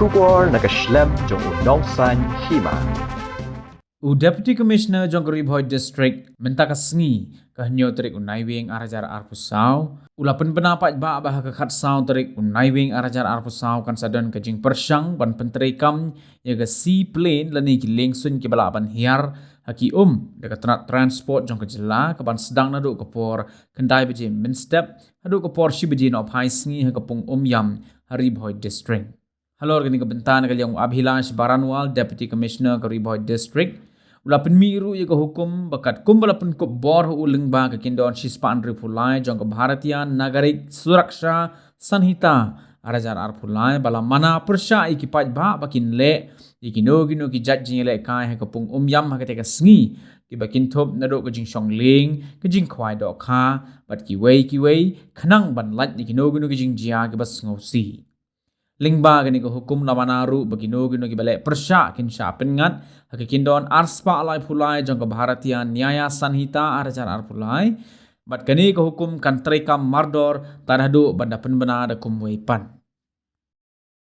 Shubor nakaslem jong unongsan hima. Deputy Commissioner jong Riboy District mentakasngi kahnyo terik unaiwing arajar arpusau ulapan penapat ba kakat sau terik unaiwing arajar arpusau kan sadon kajing persyang ban penterikam yaga seaplane lani kiling sun kibalaban hiar haki dekat transport jong kejela kaban sedang nadu kepor kendai beje minstep hadu kepor si beje no pai sngi hakapung yam Riboy District. Halo organik kebentan kaliang Abhilash Baranwal Deputy Commissioner Riboy District. Ulapan miru ia hukum bakat kumbalapan ko bor uleng ba kakindon sispan ripulai jong Bharatiya Nagarik Suraksha Sanhita arajar arpulai bala mana persya ikipat ba bakin le ikino ki jat jing le kai ha kapung yam ha kateka sngi ki bakin top nado ka jing shongling ka jing khwai do kha bat ki wei khanang ban lat ikino ki jing jia ki bas ngosi lingba gani ko hukum lamanaru bagino ki bale persya kin sha pengat hakikindon arspa alai phulai jong Bharatiya Nyaya Sanhita arajar arpulai bat gani ko hukum kan trekam mardor taradu banda penbena da kumwei pan